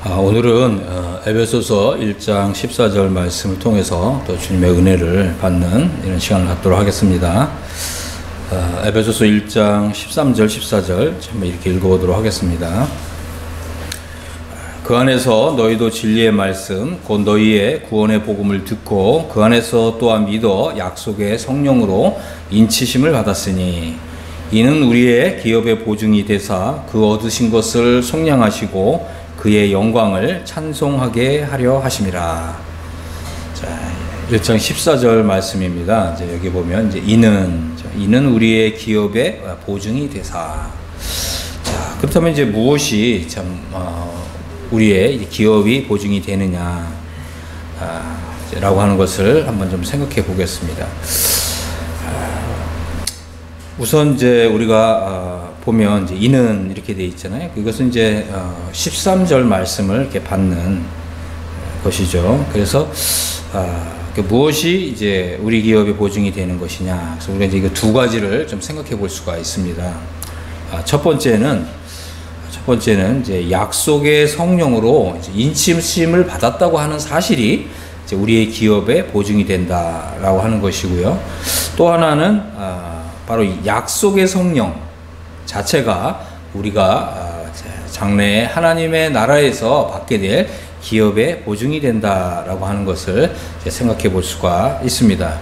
오늘은 에베소서 1장 14절 말씀을 통해서 또 주님의 은혜를 받는 이런 시간을 갖도록 하겠습니다. 에베소서 1장 13절 14절 한번 이렇게 읽어보도록 하겠습니다. 그 안에서 너희도 진리의 말씀 곧 너희의 구원의 복음을 듣고 그 안에서 또한 믿어 약속의 성령으로 인치심을 받았으니 이는 우리의 기업의 보증이 되사 그 얻으신 것을 속량하시고 그의 영광을 찬송하게 하려 하심이라. 자, 1장 14절 말씀입니다. 이제 여기 보면 이제 이는 우리의 기업의 보증이 되사. 자, 그렇다면 이제 무엇이 우리의 기업이 보증이 되느냐 라고 하는 것을 한번 좀 생각해 보겠습니다. 우선 이제 우리가 보면 이제 이는 이렇게 돼 있잖아요. 이것은 이제 13절 말씀을 이렇게 받는 것이죠. 그래서 무엇이 이제 우리 기업의 보증이 되는 것이냐. 그래서 우리가 이제 이거 두 가지를 좀 생각해 볼 수가 있습니다. 첫 번째는 이제 약속의 성령으로 이제 인치심을 받았다고 하는 사실이 이제 우리의 기업의 보증이 된다라고 하는 것이고요. 또 하나는 바로 이 약속의 성령 자체가 우리가 장래에 하나님의 나라에서 받게 될 기업의 보증이 된다라고 하는 것을 생각해 볼 수가 있습니다.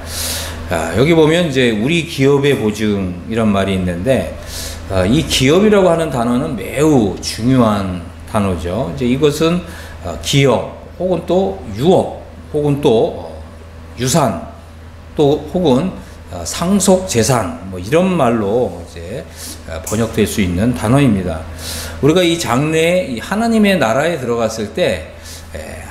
여기 보면 이제 우리 기업의 보증이란 말이 있는데 이 기업이라고 하는 단어는 매우 중요한 단어죠. 이제 이것은 기업 혹은 또 유업 혹은 또 유산 또 혹은 상속 재산 뭐 이런 말로 이제 번역될 수 있는 단어입니다. 우리가 이 장래에 하나님의 나라에 들어갔을 때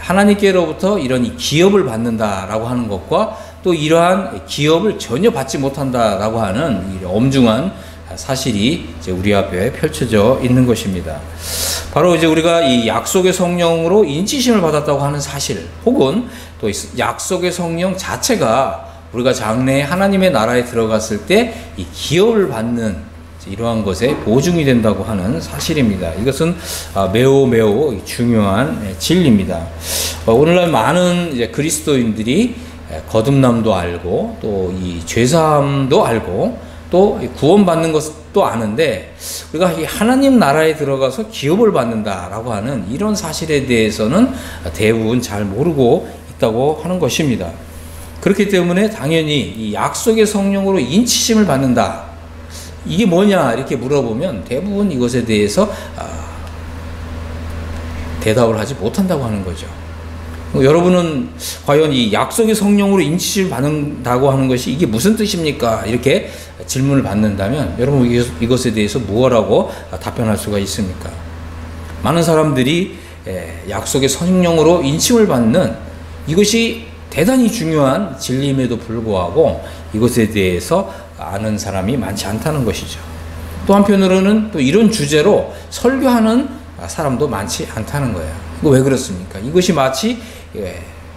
하나님께로부터 이런 이 기업을 받는다라고 하는 것과 또 이러한 기업을 전혀 받지 못한다라고 하는 이 엄중한 사실이 이제 우리 앞에 펼쳐져 있는 것입니다. 바로 이제 우리가 이 약속의 성령으로 인치심을 받았다고 하는 사실, 혹은 또 약속의 성령 자체가 우리가 장래에 하나님의 나라에 들어갔을 때 이 기업을 받는 이러한 것에 보증이 된다고 하는 사실입니다. 이것은 매우 중요한 진리입니다. 오늘날 많은 이제 그리스도인들이 거듭남도 알고 또 이 죄사함도 알고 또 구원받는 것도 아는데 우리가 이 하나님 나라에 들어가서 기업을 받는다라고 하는 이런 사실에 대해서는 대부분 잘 모르고 있다고 하는 것입니다. 그렇기 때문에 당연히 이 약속의 성령으로 인치심을 받는다. 이게 뭐냐 이렇게 물어보면 대부분 이것에 대해서 대답을 하지 못한다고 하는 거죠. 여러분은 과연 이 약속의 성령으로 인치심을 받는다고 하는 것이 이게 무슨 뜻입니까? 이렇게 질문을 받는다면 여러분 이것에 대해서 무엇라고 답변할 수가 있습니까? 많은 사람들이 약속의 성령으로 인침을 받는 이것이 대단히 중요한 진리임에도 불구하고 이것에 대해서 아는 사람이 많지 않다는 것이죠. 또 한편으로는 또 이런 주제로 설교하는 사람도 많지 않다는 거예요. 이거 왜 그렇습니까? 이것이 마치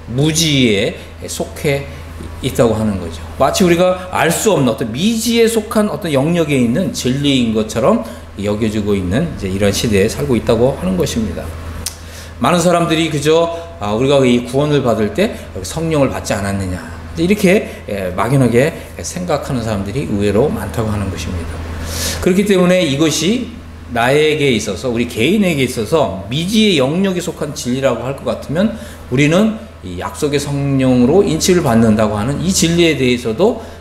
무지에 속해 있다고 하는 거죠. 마치 우리가 알 수 없는 어떤 미지에 속한 어떤 영역에 있는 진리인 것처럼 여겨지고 있는 이제 이런 시대에 살고 있다고 하는 것입니다. 많은 사람들이 그저 우리가 이 구원을 받을 때 성령을 받지 않았느냐 이렇게 막연하게 생각하는 사람들이 의외로 많다고 하는 것입니다. 그렇기 때문에 이것이 나에게 있어서 우리 개인에게 있어서 미지의 영역에 속한 진리라고 할 것 같으면 우리는 이 약속의 성령으로 인치를 받는다고 하는 이 진리에 대해서도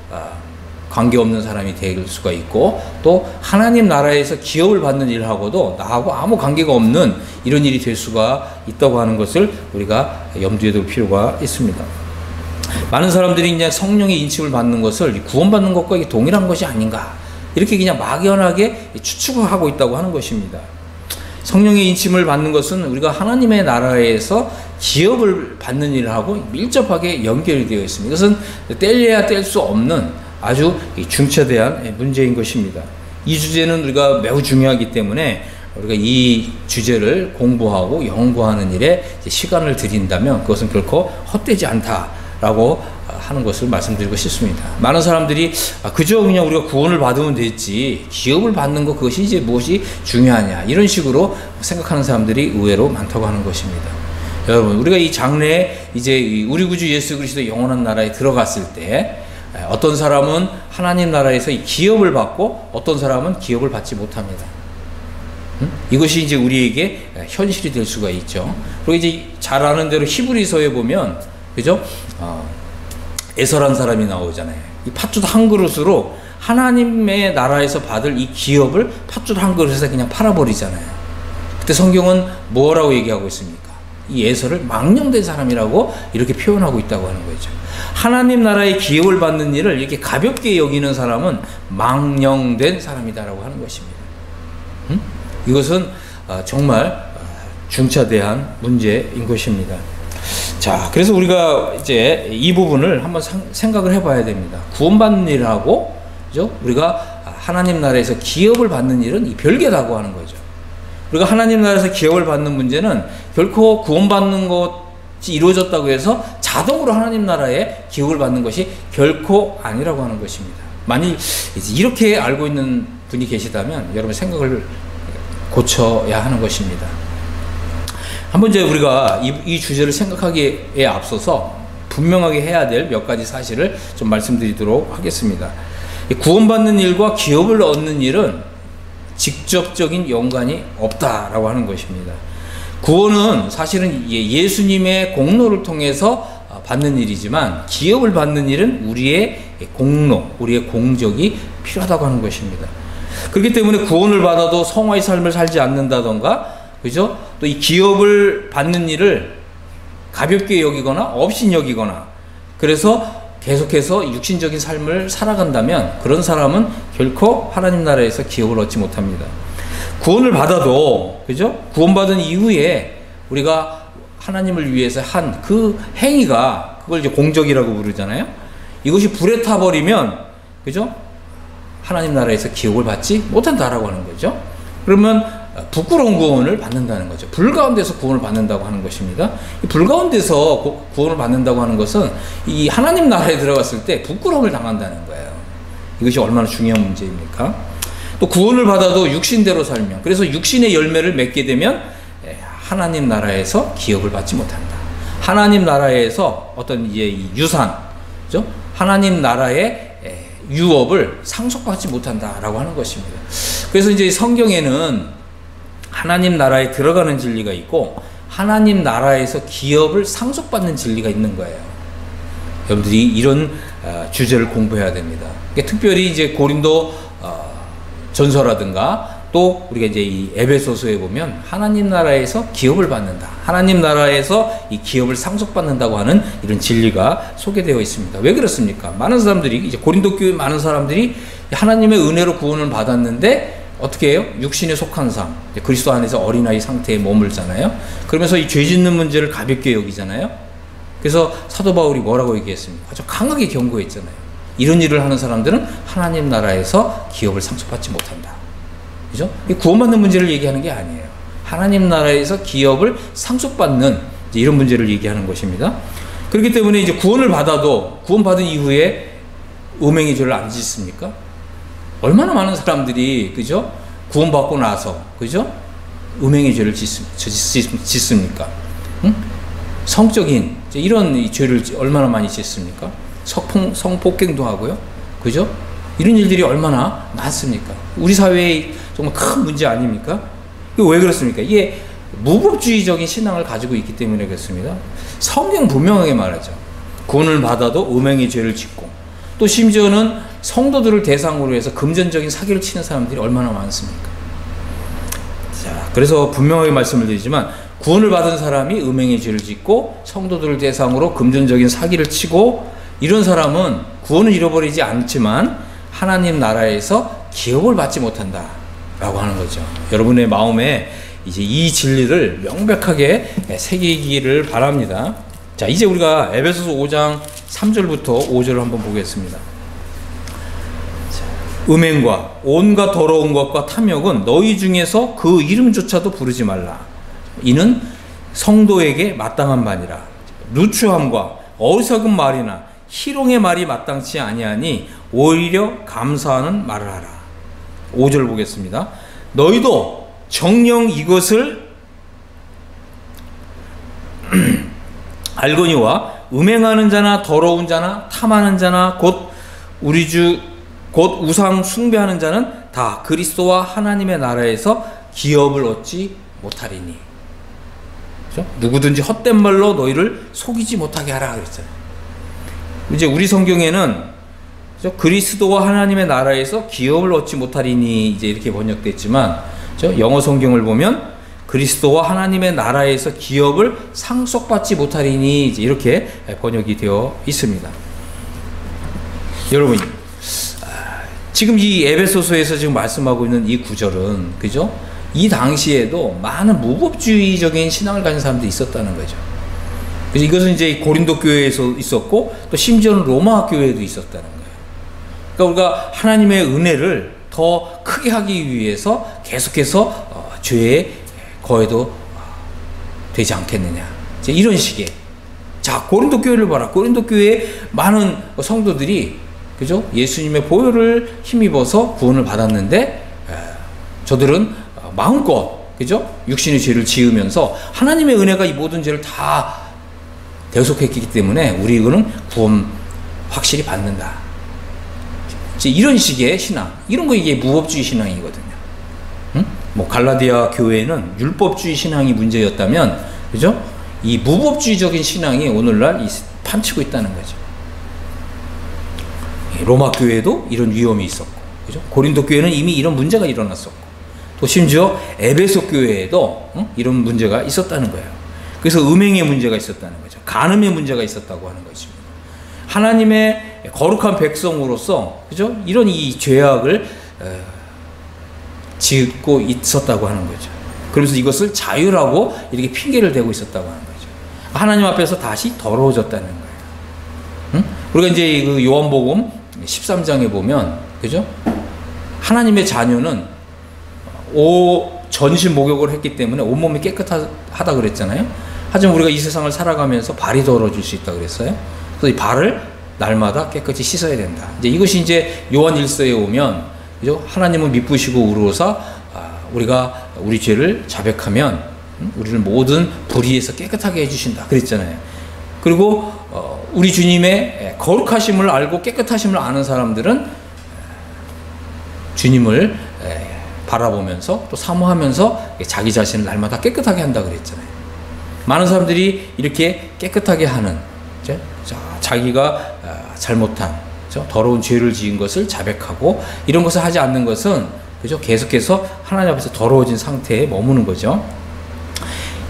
관계없는 사람이 될 수가 있고 또 하나님 나라에서 기업을 받는 일하고도 나하고 아무 관계가 없는 이런 일이 될 수가 있다고 하는 것을 우리가 염두에 둘 필요가 있습니다. 많은 사람들이 그냥 성령의 인침을 받는 것을 구원받는 것과 이게 동일한 것이 아닌가 이렇게 그냥 막연하게 추측을 하고 있다고 하는 것입니다. 성령의 인침을 받는 것은 우리가 하나님의 나라에서 기업을 받는 일하고 밀접하게 연결이 되어 있습니다. 이것은 뗄래야 뗄 수 없는 아주 중차대한 문제인 것입니다. 이 주제는 우리가 매우 중요하기 때문에 우리가 이 주제를 공부하고 연구하는 일에 시간을 들인다면 그것은 결코 헛되지 않다라고 하는 것을 말씀드리고 싶습니다. 많은 사람들이 그저 그냥 우리가 구원을 받으면 됐지 기업을 받는 것 그것이 이제 무엇이 중요하냐 이런 식으로 생각하는 사람들이 의외로 많다고 하는 것입니다. 여러분 우리가 이 장래에 이제 우리 구주 예수 그리스도 영원한 나라에 들어갔을 때 어떤 사람은 하나님 나라에서 이 기업을 받고 어떤 사람은 기업을 받지 못합니다. 이것이 이제 우리에게 현실이 될 수가 있죠. 그리고 이제 잘 아는 대로 히브리서에 보면 그죠? 에서란 사람이 나오잖아요. 이 팥죽 한 그릇으로 하나님의 나라에서 받을 이 기업을 팥죽 한 그릇에서 그냥 팔아버리잖아요. 그때 성경은 뭐라고 얘기하고 있습니까? 이 에서를 망령된 사람이라고 이렇게 표현하고 있다고 하는 거죠. 하나님 나라의 기업을 받는 일을 이렇게 가볍게 여기는 사람은 망령된 사람이다라고 하는 것입니다. 이것은 정말 중차대한 문제인 것입니다. 자, 그래서 우리가 이제 이 부분을 한번 생각을 해봐야 됩니다. 구원받는 일하고, 그죠? 우리가 하나님 나라에서 기업을 받는 일은 이 별개라고 하는 거죠. 우리가 하나님 나라에서 기업을 받는 문제는 결코 구원받는 것이 이루어졌다고 해서 자동으로 하나님 나라에 기업을 받는 것이 결코 아니라고 하는 것입니다. 만일 이렇게 알고 있는 분이 계시다면 여러분 생각을 고쳐야 하는 것입니다. 한번 이제 우리가 이 주제를 생각하기에 앞서서 분명하게 해야 될 몇 가지 사실을 좀 말씀드리도록 하겠습니다. 구원받는 일과 기업을 얻는 일은 직접적인 연관이 없다라고 하는 것입니다. 구원은 사실은 예수님의 공로를 통해서 받는 일이지만 기업을 받는 일은 우리의 공로, 우리의 공적이 필요하다고 하는 것입니다. 그렇기 때문에 구원을 받아도 성화의 삶을 살지 않는다던가, 그죠? 또 이 기업을 받는 일을 가볍게 여기거나 업신 여기거나, 그래서 계속해서 육신적인 삶을 살아간다면 그런 사람은 결코 하나님 나라에서 기업을 얻지 못합니다. 구원을 받아도, 그죠? 구원받은 이후에 우리가 하나님을 위해서 한 그 행위가, 그걸 이제 공적이라고 부르잖아요. 이것이 불에 타버리면, 그죠? 하나님 나라에서 기업을 받지 못한다라고 하는 거죠. 그러면 부끄러운 구원을 받는다는 거죠. 불 가운데서 구원을 받는다고 하는 것입니다. 이 불 가운데서 구원을 받는다고 하는 것은 이 하나님 나라에 들어갔을 때 부끄러움을 당한다는 거예요. 이것이 얼마나 중요한 문제입니까? 또 구원을 받아도 육신대로 살면, 그래서 육신의 열매를 맺게 되면 하나님 나라에서 기업을 받지 못한다. 하나님 나라에서 어떤 이제 유산, 그죠? 하나님 나라의 유업을 상속받지 못한다라고 하는 것입니다. 그래서 이제 성경에는 하나님 나라에 들어가는 진리가 있고 하나님 나라에서 기업을 상속받는 진리가 있는 거예요. 여러분들이 이런 주제를 공부해야 됩니다. 특별히 이제 고린도 전서라든가 또 우리가 이제 이 에베소서에 보면 하나님 나라에서 기업을 받는다. 하나님 나라에서 이 기업을 상속받는다고 하는 이런 진리가 소개되어 있습니다. 왜 그렇습니까? 많은 사람들이, 이제 고린도 교회 많은 사람들이 하나님의 은혜로 구원을 받았는데 어떻게 해요? 육신에 속한 삶, 그리스도 안에서 어린아이 상태에 머물잖아요. 그러면서 이 죄 짓는 문제를 가볍게 여기잖아요. 그래서 사도 바울이 뭐라고 얘기했습니까? 아주 강하게 경고했잖아요. 이런 일을 하는 사람들은 하나님 나라에서 기업을 상속받지 못한다. 그죠? 이 구원받는 문제를 얘기하는 게 아니에요. 하나님 나라에서 기업을 상속받는 이런 문제를 얘기하는 것입니다. 그렇기 때문에 이제 구원을 받아도 구원받은 이후에 음행의 죄를 안 짓습니까? 얼마나 많은 사람들이, 그죠? 구원받고 나서, 그죠? 음행의 죄를 짓습니까? 응? 성적인 이런 죄를 얼마나 많이 짓습니까? 성폭행도 하고요. 그죠? 이런 일들이 얼마나 많습니까? 우리 사회에 정말 큰 문제 아닙니까? 이게 왜 그렇습니까? 이게 무법주의적인 신앙을 가지고 있기 때문에 그렇습니다. 성경 분명하게 말하죠. 구원을 받아도 음행의 죄를 짓고, 또 심지어는 성도들을 대상으로 해서 금전적인 사기를 치는 사람들이 얼마나 많습니까? 자, 그래서 분명하게 말씀을 드리지만 구원을 받은 사람이 음행의 죄를 짓고 성도들을 대상으로 금전적인 사기를 치고, 이런 사람은 구원을 잃어버리지 않지만 하나님 나라에서 기업을 받지 못한다 라고 하는 거죠. 여러분의 마음에 이제 이 진리를 명백하게 새기기를 바랍니다. 자, 이제 우리가 에베소서 5장 3절부터 5절을 한번 보겠습니다. 음행과 온갖 더러운 것과 탐욕은 너희 중에서 그 이름조차도 부르지 말라. 이는 성도에게 마땅한 바니라. 누추함과 어리석은 말이나 희롱의 말이 마땅치 아니하니 오히려 감사하는 말을 하라. 5절 보겠습니다. 너희도 정녕 이것을 알거니와 음행하는 자나 더러운 자나 탐하는 자나 곧 우상 숭배하는 자는 다 그리스도와 하나님의 나라에서 기업을 얻지 못하리니. 그렇죠? 누구든지 헛된 말로 너희를 속이지 못하게 하라 그랬잖아요. 이제 우리 성경에는 그렇죠? 그리스도와 하나님의 나라에서 기업을 얻지 못하리니 이제 이렇게 번역됐지만, 그렇죠? 영어 성경을 보면 그리스도와 하나님의 나라에서 기업을 상속받지 못하리니 이제 이렇게 번역이 되어 있습니다. 여러분, 지금 이 에베소서에서 지금 말씀하고 있는 이 구절은, 그죠? 이 당시에도 많은 무법주의적인 신앙을 가진 사람들이 있었다는 거죠. 그래서 이것은 이제 고린도 교회에서 있었고, 또 심지어는 로마 교회에도 있었다는 거예요. 그러니까 우리가 하나님의 은혜를 더 크게 하기 위해서 계속해서 죄에 거해도 되지 않겠느냐. 이제 이런 식의. 자, 고린도 교회를 봐라. 고린도 교회에 많은 성도들이, 그죠? 예수님의 보혈을 힘입어서 구원을 받았는데, 저들은 마음껏, 그죠? 육신의 죄를 지으면서 하나님의 은혜가 이 모든 죄를 다 대속했기 때문에 우리는 구원 확실히 받는다. 이제 이런 식의 신앙, 이런 거 이게 무법주의 신앙이거든요. 응? 뭐 갈라디아 교회는 율법주의 신앙이 문제였다면, 그죠? 이 무법주의적인 신앙이 오늘날 판치고 있다는 거죠. 로마 교회도 이런 위험이 있었고, 그죠? 고린도 교회는 이미 이런 문제가 일어났었고, 또 심지어 에베소 교회에도 이런 문제가 있었다는 거예요. 그래서 음행의 문제가 있었다는 거죠. 간음의 문제가 있었다고 하는 것입니다. 하나님의 거룩한 백성으로서, 그죠? 이런 이 죄악을 짓고 있었다고 하는 거죠. 그래서 이것을 자유라고 이렇게 핑계를 대고 있었다고 하는 거죠. 하나님 앞에서 다시 더러워졌다는 거예요. 응? 우리가 이제 그 요한복음 13장에 보면, 그죠? 하나님의 자녀는 전신 목욕을 했기 때문에 온몸이 깨끗하다 그랬잖아요. 하지만 우리가 이 세상을 살아가면서 발이 더러워질 수 있다 그랬어요. 그래서 이 발을 날마다 깨끗이 씻어야 된다. 이제 이것이 이제 요한 1서에 오면, 그죠? 하나님은 미쁘시고 의로우사 우리가 우리 죄를 자백하면 우리를 모든 불의에서 깨끗하게 해주신다 그랬잖아요. 그리고 우리 주님의 거룩하심을 알고 깨끗하심을 아는 사람들은 주님을 바라보면서 또 사모하면서 자기 자신을 날마다 깨끗하게 한다 그랬잖아요. 많은 사람들이 이렇게 깨끗하게 하는, 자기가 잘못한, 더러운 죄를 지은 것을 자백하고 이런 것을 하지 않는 것은, 그죠? 계속해서 하나님 앞에서 더러워진 상태에 머무는 거죠.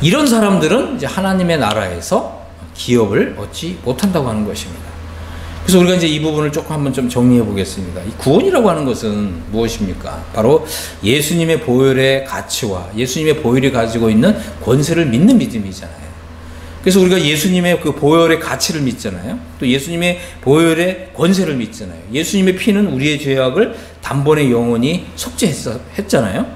이런 사람들은 이제 하나님의 나라에서 기업을 얻지 못한다고 하는 것입니다. 그래서 우리가 이제 이 부분을 조금 한번 좀 정리해 보겠습니다. 이 구원이라고 하는 것은 무엇입니까? 바로 예수님의 보혈의 가치와 예수님의 보혈이 가지고 있는 권세를 믿는 믿음이잖아요. 그래서 우리가 예수님의 그 보혈의 가치를 믿잖아요. 또 예수님의 보혈의 권세를 믿잖아요. 예수님의 피는 우리의 죄악을 단번에 영원히 속죄했잖아요.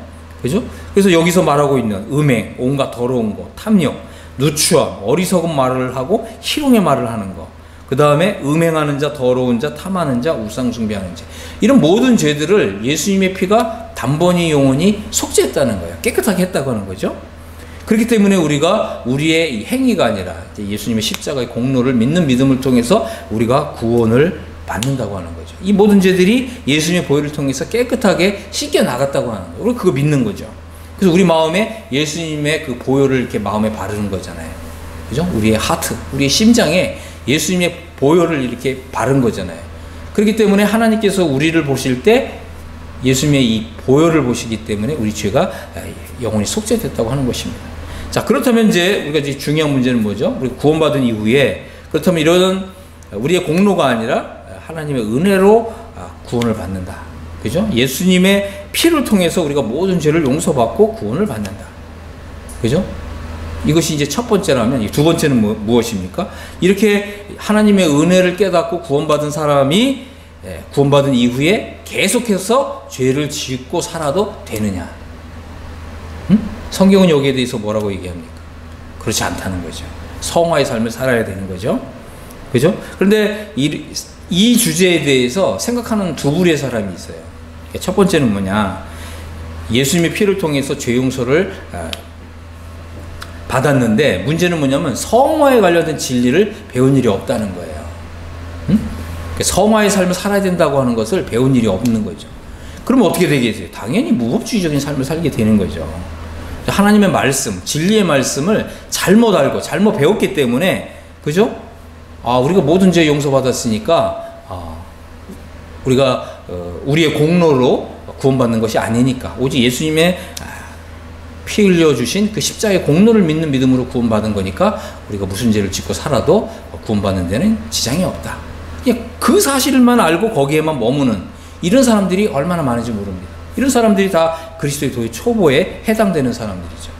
그죠? 그래서 여기서 말하고 있는 음행, 온갖 더러운 것, 탐욕, 누추함, 어리석은 말을 하고 희롱의 말을 하는 것, 그 다음에 음행하는 자, 더러운 자, 탐하는 자, 우상 숭배하는 자, 이런 모든 죄들을 예수님의 피가 단번에 영원히 속죄했다는 거예요. 깨끗하게 했다고 하는 거죠. 그렇기 때문에 우리가 우리의 행위가 아니라 예수님의 십자가의 공로를 믿는 믿음을 통해서 우리가 구원을 받는다고 하는 거죠. 이 모든 죄들이 예수님의 보혈을 통해서 깨끗하게 씻겨 나갔다고 하는 거예요. 우리 그거 믿는 거죠. 그래서 우리 마음에 예수님의 그 보혈을 이렇게 마음에 바르는 거잖아요. 그죠? 우리의 하트, 우리의 심장에 예수님의 보혈을 이렇게 바른 거잖아요. 그렇기 때문에 하나님께서 우리를 보실 때 예수님의 이 보혈을 보시기 때문에 우리 죄가 영원히 속죄됐다고 하는 것입니다. 자, 그렇다면 이제 우리가 이제 중요한 문제는 뭐죠? 우리 구원받은 이후에, 그렇다면 이런 우리의 공로가 아니라 하나님의 은혜로 구원을 받는다. 그죠? 예수님의 피를 통해서 우리가 모든 죄를 용서받고 구원을 받는다. 그죠? 이것이 이제 첫 번째라면, 두 번째는 무엇입니까? 이렇게 하나님의 은혜를 깨닫고 구원받은 사람이 구원받은 이후에 계속해서 죄를 짓고 살아도 되느냐? 성경은 여기에 대해서 뭐라고 얘기합니까? 그렇지 않다는 거죠. 성화의 삶을 살아야 되는 거죠. 그죠? 그런데 이 주제에 대해서 생각하는 두 부류의 사람이 있어요. 첫 번째는 뭐냐? 예수님의 피를 통해서 죄 용서를 받았는데 문제는 뭐냐면 성화에 관련된 진리를 배운 일이 없다는 거예요. 응? 성화의 삶을 살아야 된다고 하는 것을 배운 일이 없는 거죠. 그러면 어떻게 되겠어요? 당연히 무법주의적인 삶을 살게 되는 거죠. 하나님의 말씀, 진리의 말씀을 잘못 알고 잘못 배웠기 때문에, 그죠? 우리가 모든 죄 용서받았으니까 우리가 우리의 공로로 구원받는 것이 아니니까, 오직 예수님의 피 흘려주신 그 십자가의 공로를 믿는 믿음으로 구원받은 거니까 우리가 무슨 죄를 짓고 살아도 구원받는 데는 지장이 없다. 그 사실만 알고 거기에만 머무는 이런 사람들이 얼마나 많은지 모릅니다. 이런 사람들이 다 그리스도의 도의 초보에 해당되는 사람들이죠.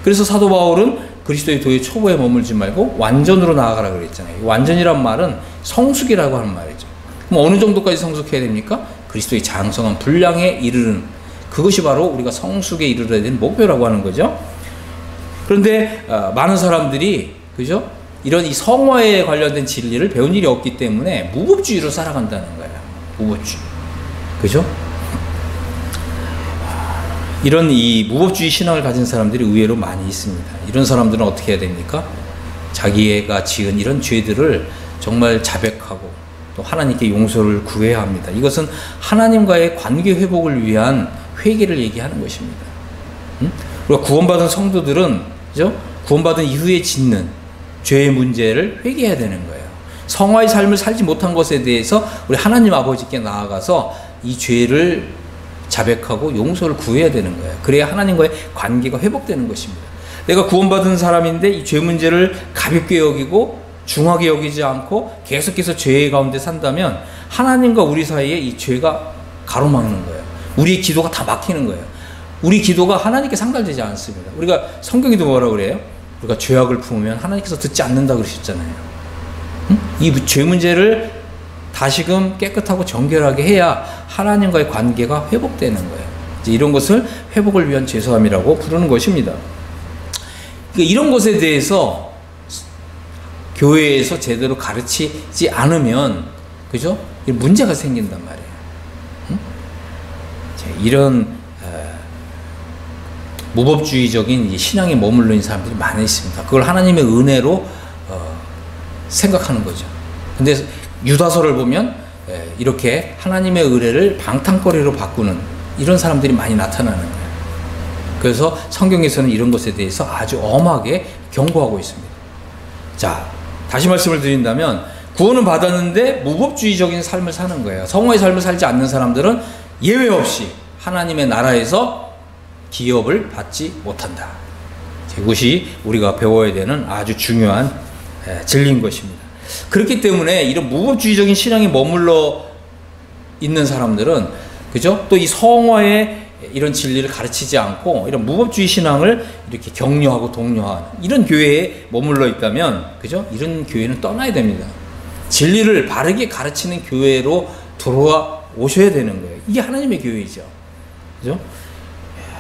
그래서 사도 바울은 그리스도의 도의 초보에 머물지 말고 완전으로 나아가라 그랬잖아요. 완전이란 말은 성숙이라고 하는 말이죠. 그럼 어느 정도까지 성숙해야 됩니까? 그리스도의 장성한 분량에 이르는, 그것이 바로 우리가 성숙에 이르러야 되는 목표라고 하는 거죠. 그런데 많은 사람들이, 그죠? 이런 이 성화에 관련된 진리를 배운 일이 없기 때문에 무법주의로 살아간다는 거예요. 무법주의. 그죠? 이런 이 무법주의 신앙을 가진 사람들이 의외로 많이 있습니다. 이런 사람들은 어떻게 해야 됩니까? 자기가 지은 이런 죄들을 정말 자백하고 또 하나님께 용서를 구해야 합니다. 이것은 하나님과의 관계 회복을 위한 회개를 얘기하는 것입니다. 우리가 구원받은 성도들은, 그죠? 구원받은 이후에 짓는 죄의 문제를 회개해야 되는 거예요. 성화의 삶을 살지 못한 것에 대해서 우리 하나님 아버지께 나아가서 이 죄를 자백하고 용서를 구해야 되는 거예요. 그래야 하나님과의 관계가 회복되는 것입니다. 내가 구원받은 사람인데 이 죄 문제를 가볍게 여기고 중하게 여기지 않고 계속해서 죄 가운데 산다면 하나님과 우리 사이에 이 죄가 가로막는 거예요. 우리의 기도가 다 막히는 거예요. 우리 기도가 하나님께 상달되지 않습니다. 우리가 성경에도 뭐라고 그래요? 우리가 죄악을 품으면 하나님께서 듣지 않는다 그러셨잖아요. 응? 이 죄 문제를 다시금 깨끗하고 정결하게 해야 하나님과의 관계가 회복되는 거예요. 이제 이런 것을 회복을 위한 죄사함이라고 부르는 것입니다. 그러니까 이런 것에 대해서 교회에서 제대로 가르치지 않으면, 그죠? 문제가 생긴단 말이에요. 응? 이런 무법주의적인 신앙에 머물러 있는 사람들이 많이 있습니다. 그걸 하나님의 은혜로 생각하는 거죠. 근데 유다서를 보면 이렇게 하나님의 의뢰를 방탕거리로 바꾸는 이런 사람들이 많이 나타나는 거예요. 그래서 성경에서는 이런 것에 대해서 아주 엄하게 경고하고 있습니다. 자, 다시 말씀을 드린다면 구원은 받았는데 무법주의적인 삶을 사는 거예요. 성화의 삶을 살지 않는 사람들은 예외 없이 하나님의 나라에서 기업을 받지 못한다. 이것이 우리가 배워야 되는 아주 중요한 진리인 것입니다. 그렇기 때문에 이런 무법주의적인 신앙에 머물러 있는 사람들은, 그죠? 또 이 성화의 이런 진리를 가르치지 않고 이런 무법주의 신앙을 이렇게 격려하고 독려하는 이런 교회에 머물러 있다면, 그죠? 이런 교회는 떠나야 됩니다. 진리를 바르게 가르치는 교회로 들어와 오셔야 되는 거예요. 이게 하나님의 교회이죠. 그죠?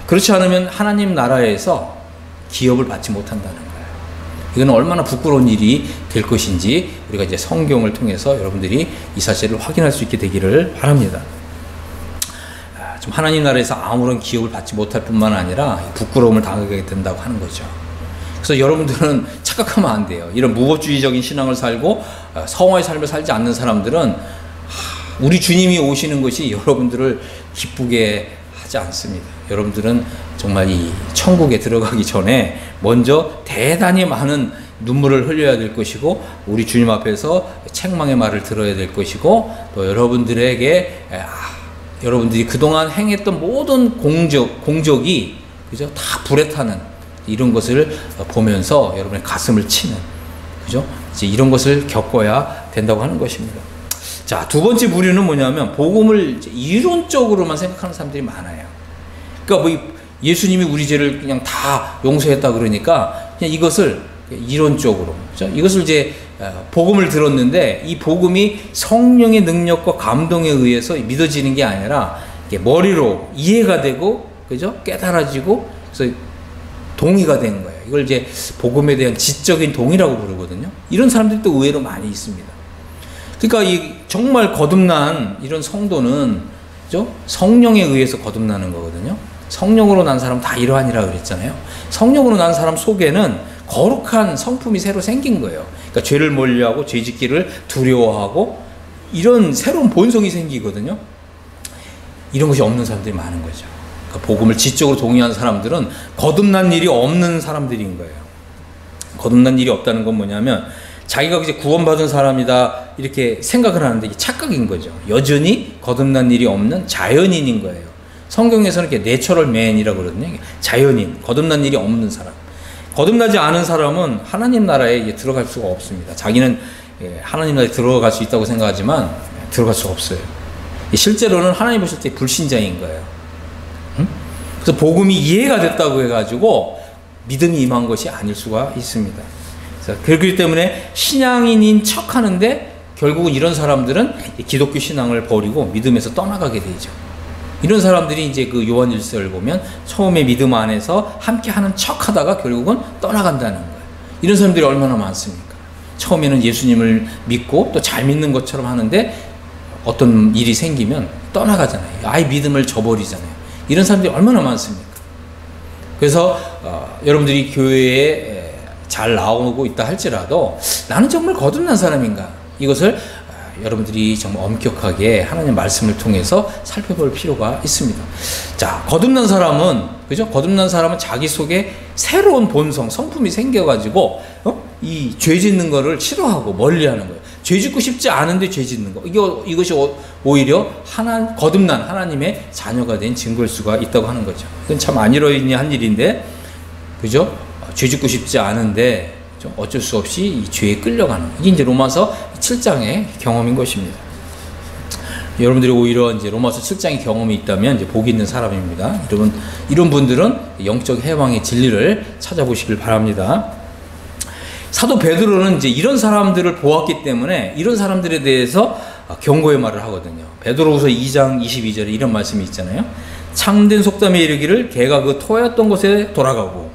그렇지 않으면 하나님 나라에서 기업을 받지 못한다는 거예요. 이건 얼마나 부끄러운 일이 될 것인지 우리가 이제 성경을 통해서 여러분들이 이 사실을 확인할 수 있게 되기를 바랍니다. 좀 하나님 나라에서 아무런 기업을 받지 못할 뿐만 아니라 부끄러움을 당하게 된다고 하는 거죠. 그래서 여러분들은 착각하면 안 돼요. 이런 무법주의적인 신앙을 살고 성화의 삶을 살지 않는 사람들은 우리 주님이 오시는 것이 여러분들을 기쁘게 하지 않습니다. 여러분들은 정말 이 천국에 들어가기 전에 먼저 대단히 많은 눈물을 흘려야 될 것이고, 우리 주님 앞에서 책망의 말을 들어야 될 것이고, 또 여러분들에게 여러분들이 그동안 행했던 모든 공적이, 그죠? 다 불에 타는 이런 것을 보면서 여러분의 가슴을 치는, 그죠? 이제 이런 것을 겪어야 된다고 하는 것입니다. 자, 두 번째 부류는 뭐냐면 복음을 이론적으로만 생각하는 사람들이 많아요. 그러니까 뭐 예수님이 우리 죄를 그냥 다 용서했다 그러니까 그냥 이것을 이론적으로, 그렇죠? 이것을 이제 복음을 들었는데 이 복음이 성령의 능력과 감동에 의해서 믿어지는 게 아니라 머리로 이해가 되고, 그죠? 깨달아지고, 그래서 동의가 된 거예요. 이걸 이제 복음에 대한 지적인 동의라고 부르거든요. 이런 사람들이 또 의외로 많이 있습니다. 그러니까 이 정말 거듭난 이런 성도는 그죠? 성령에 의해서 거듭나는 거거든요. 성령으로 난 사람 다 이러하니라 그랬잖아요. 성령으로 난 사람 속에는 거룩한 성품이 새로 생긴 거예요. 그러니까 죄를 멀리하고 죄짓기를 두려워하고 이런 새로운 본성이 생기거든요. 이런 것이 없는 사람들이 많은 거죠. 그러니까 복음을 지적으로 동의하는 사람들은 거듭난 일이 없는 사람들인 거예요. 거듭난 일이 없다는 건 뭐냐면 자기가 이제 구원받은 사람이다 이렇게 생각을 하는데 이게 착각인 거죠. 여전히 거듭난 일이 없는 자연인인 거예요. 성경에서는 이렇게 내처럴 맨이라고 그러거든요. 자연인, 거듭난 일이 없는 사람. 거듭나지 않은 사람은 하나님 나라에 들어갈 수가 없습니다. 자기는 하나님 나라에 들어갈 수 있다고 생각하지만 들어갈 수가 없어요. 실제로는 하나님 보실 때 불신자인 거예요. 그래서 복음이 이해가 됐다고 해가지고 믿음이 임한 것이 아닐 수가 있습니다. 그렇기 때문에 신앙인인 척 하는데 결국은 이런 사람들은 기독교 신앙을 버리고 믿음에서 떠나가게 되죠. 이런 사람들이 이제 그 요한일서를 보면 처음에 믿음 안에서 함께 하는 척 하다가 결국은 떠나간다는 거예요. 이런 사람들이 얼마나 많습니까? 처음에는 예수님을 믿고 또 잘 믿는 것처럼 하는데 어떤 일이 생기면 떠나가잖아요. 아예 믿음을 저버리잖아요. 이런 사람들이 얼마나 많습니까? 그래서 여러분들이 교회에 잘 나오고 있다 할지라도 나는 정말 거듭난 사람인가? 이것을 여러분들이 정말 엄격하게 하나님 말씀을 통해서 살펴볼 필요가 있습니다. 자, 거듭난 사람은, 그죠? 거듭난 사람은 자기 속에 새로운 본성, 성품이 생겨가지고, 이 죄 짓는 거를 싫어하고 멀리 하는 거예요. 죄 짓고 싶지 않은데 죄 짓는 거. 이것이 오히려 거듭난 하나님의 자녀가 된 증거일 수가 있다고 하는 거죠. 이건 참 안 이러한 일인데, 그죠? 죄 짓고 싶지 않은데, 어쩔 수 없이 이 죄에 끌려가는. 이게 이제 로마서 7장의 경험인 것입니다. 여러분들이 오히려 이제 로마서 7장의 경험이 있다면 이제 복이 있는 사람입니다. 여러분, 이런 분들은 영적 해방의 진리를 찾아보시길 바랍니다. 사도 베드로는 이제 이런 사람들을 보았기 때문에 이런 사람들에 대해서 경고의 말을 하거든요. 베드로후서 2장 22절에 이런 말씀이 있잖아요. 참된 속담에 이르기를 개가 그 토하였던 곳에 돌아가고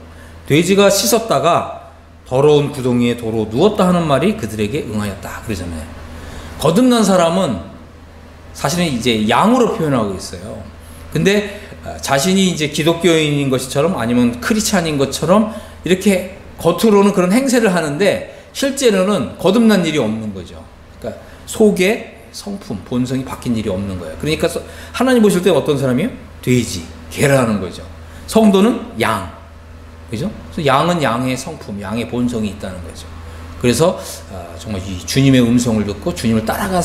돼지가 씻었다가 더러운 구덩이에 도로 누웠다 하는 말이 그들에게 응하였다 그러잖아요. 거듭난 사람은 사실은 이제 양으로 표현하고 있어요. 근데 자신이 이제 기독교인인 것처럼 아니면 크리스찬인 것처럼 이렇게 겉으로는 그런 행세를 하는데 실제로는 거듭난 일이 없는 거죠. 그러니까 속에 성품, 본성이 바뀐 일이 없는 거예요. 그러니까 하나님 보실 때 어떤 사람이에요? 돼지, 개라는 거죠. 성도는 양. 그죠? 그래서 양은 양의 성품, 양의 본성이 있다는 거죠. 그래서 정말 이 주님의 음성을 듣고 주님을 따라가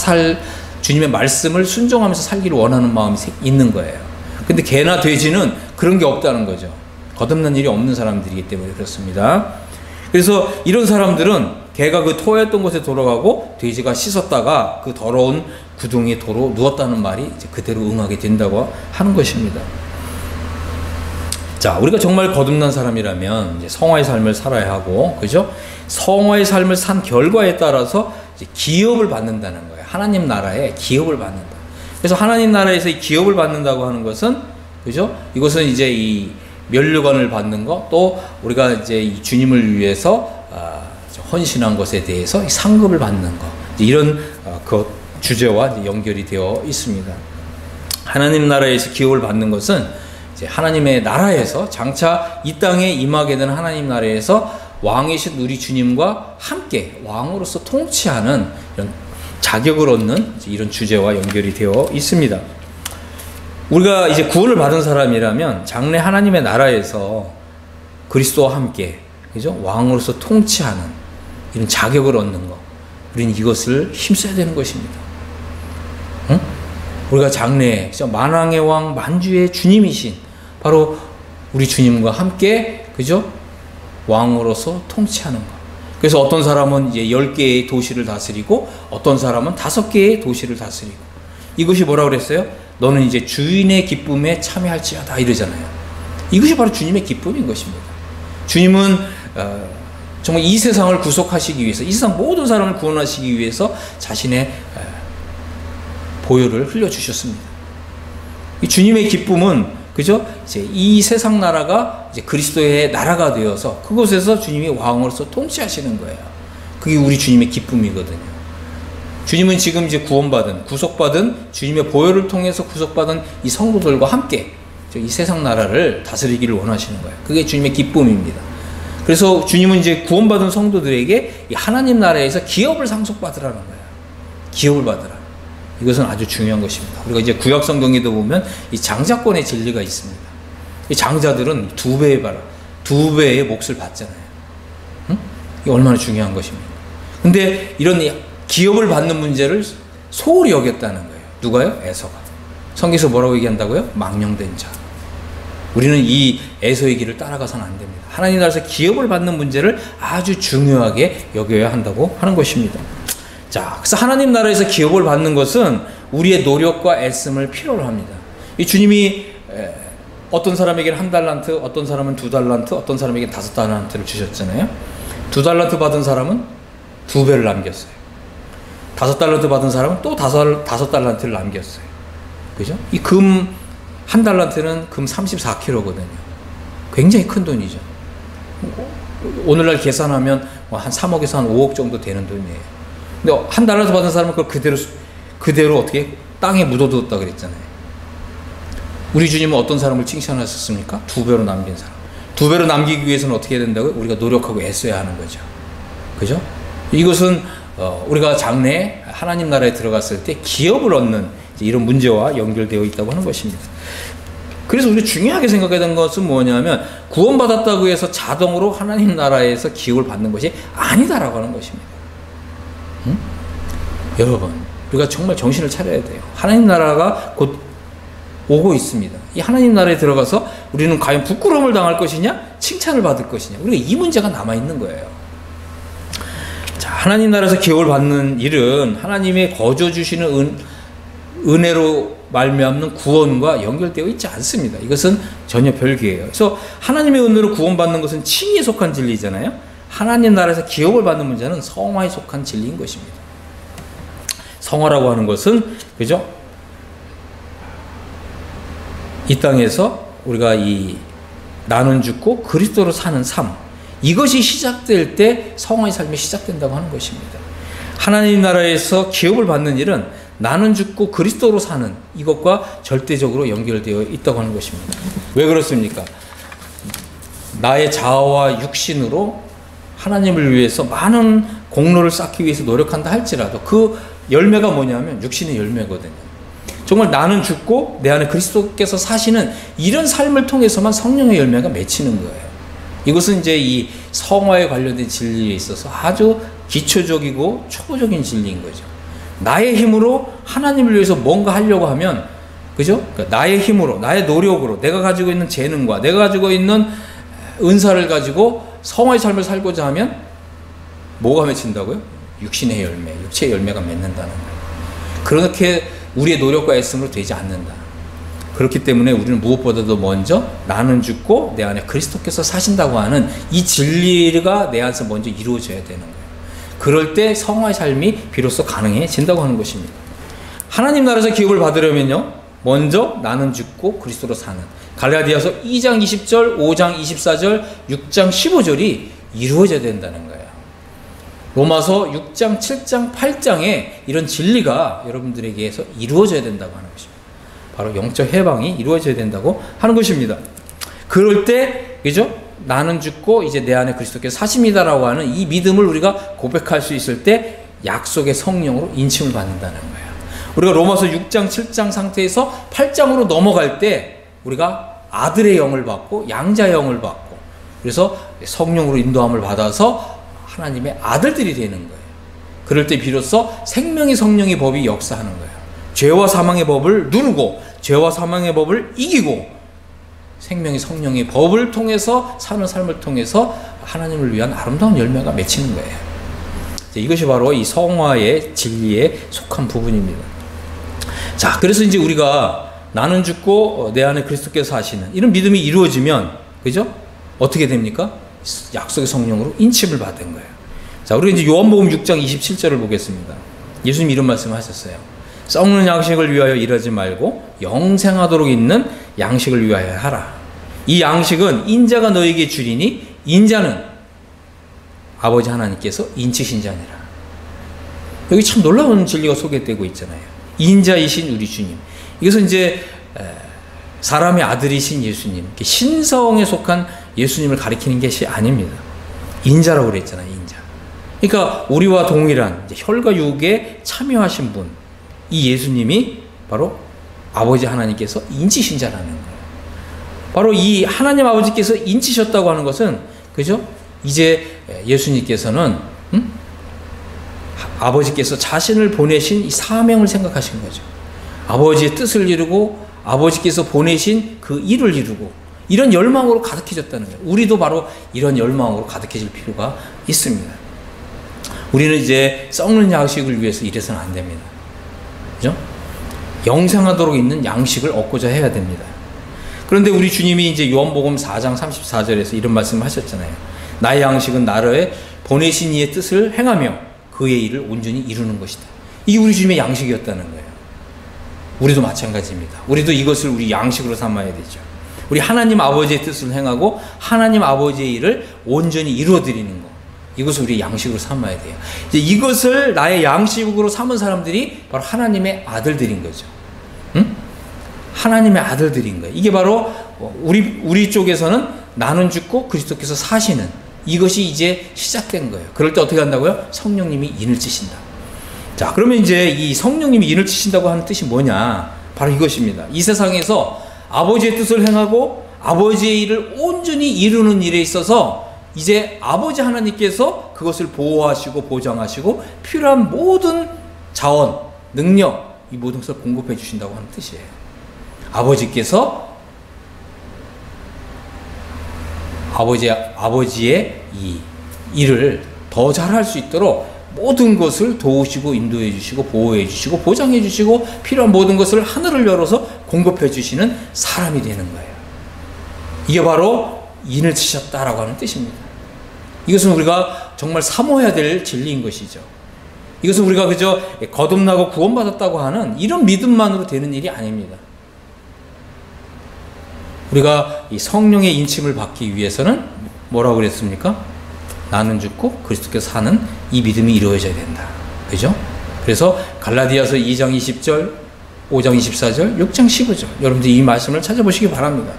주님의 말씀을 순종하면서 살기를 원하는 마음이 있는 거예요. 근데 개나 돼지는 그런 게 없다는 거죠. 거듭난 일이 없는 사람들이기 때문에 그렇습니다. 그래서 이런 사람들은 개가 그 토했던 곳에 돌아가고 돼지가 씻었다가 그 더러운 구덩이에 도로 누웠다는 말이 이제 그대로 응하게 된다고 하는 것입니다. 자, 우리가 정말 거듭난 사람이라면 이제 성화의 삶을 살아야 하고, 그죠? 성화의 삶을 산 결과에 따라서 이제 기업을 받는다는 거예요. 하나님 나라에 기업을 받는다. 그래서 하나님 나라에서 이 기업을 받는다고 하는 것은, 그죠? 이것은 이제 이 면류관을 받는 것, 또 우리가 이제 이 주님을 위해서 헌신한 것에 대해서 상급을 받는 것, 이런 그 주제와 연결이 되어 있습니다. 하나님 나라에서 기업을 받는 것은 이제 하나님의 나라에서 장차 이 땅에 임하게 되는 하나님 나라에서 왕이신 우리 주님과 함께 왕으로서 통치하는 이런 자격을 얻는 이런 주제와 연결이 되어 있습니다. 우리가 이제 구원을 받은 사람이라면 장래 하나님의 나라에서 그리스도와 함께, 그죠? 왕으로서 통치하는 이런 자격을 얻는 것, 우리는 이것을 힘써야 되는 것입니다. 응? 우리가 장래에 만왕의 왕 만주의 주님이신 바로 우리 주님과 함께, 그죠? 왕으로서 통치하는 것. 그래서 어떤 사람은 이제 10개의 도시를 다스리고 어떤 사람은 5개의 도시를 다스리고, 이것이 뭐라고 그랬어요? 너는 이제 주인의 기쁨에 참여할지어다 이러잖아요. 이것이 바로 주님의 기쁨인 것입니다. 주님은 정말 이 세상을 구속하시기 위해서, 이 세상 모든 사람을 구원하시기 위해서 자신의 보혈을 흘려주셨습니다. 이 주님의 기쁨은 그죠? 이제 이 세상 나라가 이제 그리스도의 나라가 되어서 그곳에서 주님이 왕으로서 통치하시는 거예요. 그게 우리 주님의 기쁨이거든요. 주님은 지금 이제 구속받은 주님의 보혈을 통해서 구속받은 이 성도들과 함께 이 세상 나라를 다스리기를 원하시는 거예요. 그게 주님의 기쁨입니다. 그래서 주님은 이제 구원받은 성도들에게 이 하나님 나라에서 기업을 상속받으라는 거예요. 기업을 받으라. 이것은 아주 중요한 것입니다. 우리가 이제 구약 성경에도 보면 이 장자권의 진리가 있습니다. 이 장자들은 두 배의 몫을 받잖아요. 응? 이게 얼마나 중요한 것입니까? 근데 이런 기업을 받는 문제를 소홀히 여겼다는 거예요. 누가요? 에서가. 성경에서 뭐라고 얘기한다고요? 망령된 자. 우리는 이 에서의 길을 따라가서는 안 됩니다. 하나님 나라에서 기업을 받는 문제를 아주 중요하게 여겨야 한다고 하는 것입니다. 자, 그래서 하나님 나라에서 기업을 받는 것은 우리의 노력과 애씀을 필요로 합니다. 이 주님이 어떤 사람에게는 1달란트, 어떤 사람은 2달란트, 어떤 사람에게는 5달란트를 주셨잖아요. 2달란트 받은 사람은 2배를 남겼어요. 5달란트 받은 사람은 또 5달란트를 남겼어요. 그죠? 이 금 1달란트는 금 34kg거든요. 굉장히 큰 돈이죠. 오늘날 계산하면 한 3억에서 한 5억 정도 되는 돈이에요. 근데 1달란트 받은 사람은 그걸 그대로 어떻게 땅에 묻어두었다 그랬잖아요. 우리 주님은 어떤 사람을 칭찬하셨습니까? 2배로 남긴 사람. 2배로 남기기 위해서는 어떻게 해야 된다고요? 우리가 노력하고 애써야 하는 거죠. 그죠? 이것은 우리가 장래에 하나님 나라에 들어갔을 때 기업을 얻는 이런 문제와 연결되어 있다고 하는 것입니다. 그래서 우리가 중요하게 생각해야 되는 것은 뭐냐면 구원받았다고 해서 자동으로 하나님 나라에서 기업을 받는 것이 아니다라고 하는 것입니다. 응? 여러분, 우리가 정말 정신을 차려야 돼요. 하나님 나라가 곧 오고 있습니다. 이 하나님 나라에 들어가서 우리는 과연 부끄러움을 당할 것이냐, 칭찬을 받을 것이냐, 우리가 이 문제가 남아있는 거예요. 자, 하나님 나라에서 기업을 받는 일은 하나님의 거저 주시는 은혜로 말미암는 구원과 연결되어 있지 않습니다. 이것은 전혀 별개예요. 그래서 하나님의 은혜로 구원받는 것은 칭의에 속한 진리잖아요. 하나님 나라에서 기업을 받는 문제는 성화에 속한 진리인 것입니다. 성화라고 하는 것은, 그죠? 이 땅에서 우리가 이 나는 죽고 그리스도로 사는 삶, 이것이 시작될 때 성화의 삶이 시작된다고 하는 것입니다. 하나님 나라에서 기업을 받는 일은 나는 죽고 그리스도로 사는 이것과 절대적으로 연결되어 있다고 하는 것입니다. 왜 그렇습니까? 나의 자아와 육신으로 하나님을 위해서 많은 공로를 쌓기 위해서 노력한다 할지라도 그 열매가 뭐냐면 육신의 열매거든요. 정말 나는 죽고 내 안에 그리스도께서 사시는 이런 삶을 통해서만 성령의 열매가 맺히는 거예요. 이것은 이제 이 성화에 관련된 진리에 있어서 아주 기초적이고 초보적인 진리인 거죠. 나의 힘으로 하나님을 위해서 뭔가 하려고 하면, 그죠? 그러니까 나의 힘으로, 나의 노력으로, 내가 가지고 있는 재능과 내가 가지고 있는 은사를 가지고 성화의 삶을 살고자 하면 뭐가 맺힌다고요? 육신의 열매, 육체의 열매가 맺는다는 거예요. 그렇게 우리의 노력과 애씀으로 되지 않는다. 그렇기 때문에 우리는 무엇보다도 먼저 나는 죽고 내 안에 그리스도께서 사신다고 하는 이 진리가 내 안에서 먼저 이루어져야 되는 거예요. 그럴 때 성화의 삶이 비로소 가능해진다고 하는 것입니다. 하나님 나라에서 기업을 받으려면요, 먼저 나는 죽고 그리스도로 사는 갈라디아서 2장 20절, 5장 24절, 6장 15절이 이루어져야 된다는 거예요. 로마서 6장, 7장, 8장에 이런 진리가 여러분들에게서 이루어져야 된다고 하는 것입니다. 바로 영적 해방이 이루어져야 된다고 하는 것입니다. 그럴 때, 그죠? 나는 죽고 이제 내 안에 그리스도께서 사십니다라고 하는 이 믿음을 우리가 고백할 수 있을 때 약속의 성령으로 인침을 받는다는 거예요. 우리가 로마서 6장, 7장 상태에서 8장으로 넘어갈 때 우리가 아들의 영을 받고 양자의 영을 받고 그래서 성령으로 인도함을 받아서 하나님의 아들들이 되는 거예요. 그럴 때 비로소 생명의 성령의 법이 역사하는 거예요. 죄와 사망의 법을 누르고 죄와 사망의 법을 이기고 생명의 성령의 법을 통해서 사는 삶을 통해서 하나님을 위한 아름다운 열매가 맺히는 거예요. 이것이 바로 이 성화의 진리에 속한 부분입니다. 자, 그래서 이제 우리가 나는 죽고 내 안에 그리스도께서 사시는 이런 믿음이 이루어지면, 그죠? 어떻게 됩니까? 약속의 성령으로 인침을 받은 거예요. 자, 우리가 이제 요한복음 6장 27절을 보겠습니다. 예수님 이런 말씀을 하셨어요. 썩는 양식을 위하여 일하지 말고 영생하도록 있는 양식을 위하여 하라. 이 양식은 인자가 너에게 주리니 인자는 아버지 하나님께서 인치신 자니라. 여기 참 놀라운 진리가 소개되고 있잖아요. 인자이신 우리 주님. 이것은 이제 사람의 아들이신 예수님, 신성에 속한 예수님을 가리키는 것이 아닙니다. 인자라고 그랬잖아요. 인자. 그러니까 우리와 동일한 혈과 육에 참여하신 분, 이 예수님이 바로 아버지 하나님께서 인치신 자라는 거예요. 바로 이 하나님 아버지께서 인치셨다고 하는 것은, 그죠? 이제 예수님께서는 아버지께서 자신을 보내신 이 사명을 생각하신 거죠. 아버지의 뜻을 이루고 아버지께서 보내신 그 일을 이루고 이런 열망으로 가득해졌다는 거예요. 우리도 바로 이런 열망으로 가득해질 필요가 있습니다. 우리는 이제 썩는 양식을 위해서 이래서는 안 됩니다. 그죠? 영생하도록 있는 양식을 얻고자 해야 됩니다. 그런데 우리 주님이 이제 요한복음 4장 34절에서 이런 말씀을 하셨잖아요. 나의 양식은 나를 보내신 이의 뜻을 행하며 그의 일을 온전히 이루는 것이다. 이게 우리 주님의 양식이었다는 거예요. 우리도 마찬가지입니다. 우리도 이것을 우리 양식으로 삼아야 되죠. 우리 하나님 아버지의 뜻을 행하고 하나님 아버지의 일을 온전히 이루어드리는 것, 이것을 우리 양식으로 삼아야 돼요. 이제 이것을 나의 양식으로 삼은 사람들이 바로 하나님의 아들들인 거죠. 응? 하나님의 아들들인 거예요. 이게 바로 우리 쪽에서는 나는 죽고 그리스도께서 사시는, 이것이 이제 시작된 거예요. 그럴 때 어떻게 한다고요? 성령님이 인을 치신다. 자, 그러면 이제 이 성령님이 인을 치신다고 하는 뜻이 뭐냐? 바로 이것입니다. 이 세상에서 아버지의 뜻을 행하고 아버지의 일을 온전히 이루는 일에 있어서 이제 아버지 하나님께서 그것을 보호하시고 보장하시고 필요한 모든 자원, 능력, 이 모든 것을 공급해 주신다고 하는 뜻이에요. 아버지께서 아버지의 이 일을 더 잘할 수 있도록 모든 것을 도우시고 인도해 주시고 보호해 주시고 보장해 주시고 필요한 모든 것을 하늘을 열어서 공급해 주시는 사람이 되는 거예요. 이게 바로 인을 치셨다라고 하는 뜻입니다. 이것은 우리가 정말 사모해야 될 진리인 것이죠. 이것은 우리가 그저 거듭나고 구원받았다고 하는 이런 믿음만으로 되는 일이 아닙니다. 우리가 이 성령의 인침을 받기 위해서는 뭐라고 그랬습니까? 나는 죽고 그리스도께서 사는 이 믿음이 이루어져야 된다. 그죠? 그래서 갈라디아서 2장 20절, 5장 24절, 6장 15절, 여러분들 이 말씀을 찾아보시기 바랍니다.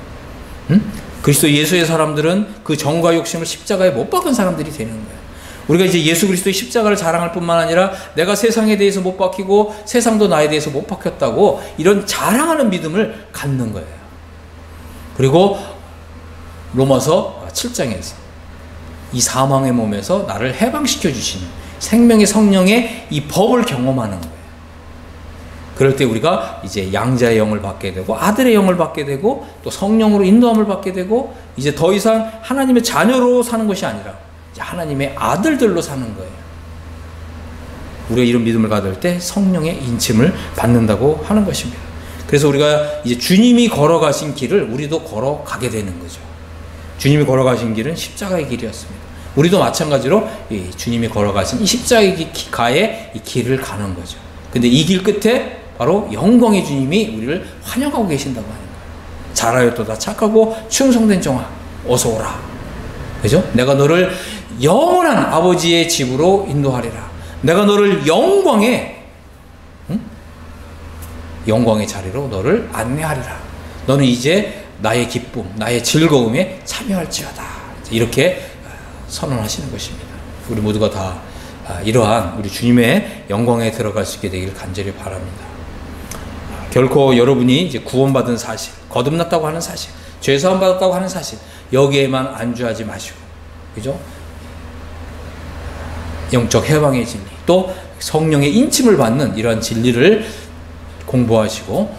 그리스도 예수의 사람들은 그 정과 욕심을 십자가에 못 박은 사람들이 되는 거예요. 우리가 이제 예수 그리스도의 십자가를 자랑할 뿐만 아니라 내가 세상에 대해서 못 박히고 세상도 나에 대해서 못 박혔다고 이런 자랑하는 믿음을 갖는 거예요. 그리고 로마서 7장에서 이 사망의 몸에서 나를 해방시켜 주시는 생명의 성령의 이 법을 경험하는 거예요. 그럴 때 우리가 이제 양자의 영을 받게 되고 아들의 영을 받게 되고 또 성령으로 인도함을 받게 되고 이제 더 이상 하나님의 자녀로 사는 것이 아니라 이제 하나님의 아들들로 사는 거예요. 우리가 이런 믿음을 가질 때 성령의 인침을 받는다고 하는 것입니다. 그래서 우리가 이제 주님이 걸어가신 길을 우리도 걸어가게 되는 거죠. 주님이 걸어가신 길은 십자가의 길이었습니다. 우리도 마찬가지로 이 주님이 걸어가신 이 십자가의 이 길을 가는 거죠. 근데 이 길 끝에 바로 영광의 주님이 우리를 환영하고 계신다고 하는 거예요. 잘하였도다 착하고 충성된 종아 어서 오라. 그죠? 내가 너를 영원한 아버지의 집으로 인도하리라. 내가 너를 영광의 자리로 너를 안내하리라. 너는 이제 나의 기쁨, 나의 즐거움에 참여할지어다. 이렇게 선언하시는 것입니다. 우리 모두가 다 이러한 우리 주님의 영광에 들어갈 수 있게 되기를 간절히 바랍니다. 결코 여러분이 이제 구원받은 사실, 거듭났다고 하는 사실, 죄사함 받았다고 하는 사실, 여기에만 안주하지 마시고, 그죠? 영적 해방의 진리, 또 성령의 인침을 받는 이러한 진리를 공부하시고,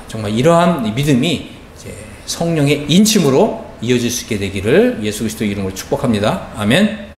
정말 이러한 믿음이 이제 성령의 인침으로 이어질 수 있게 되기를 예수 그리스도의 이름으로 축복합니다. 아멘.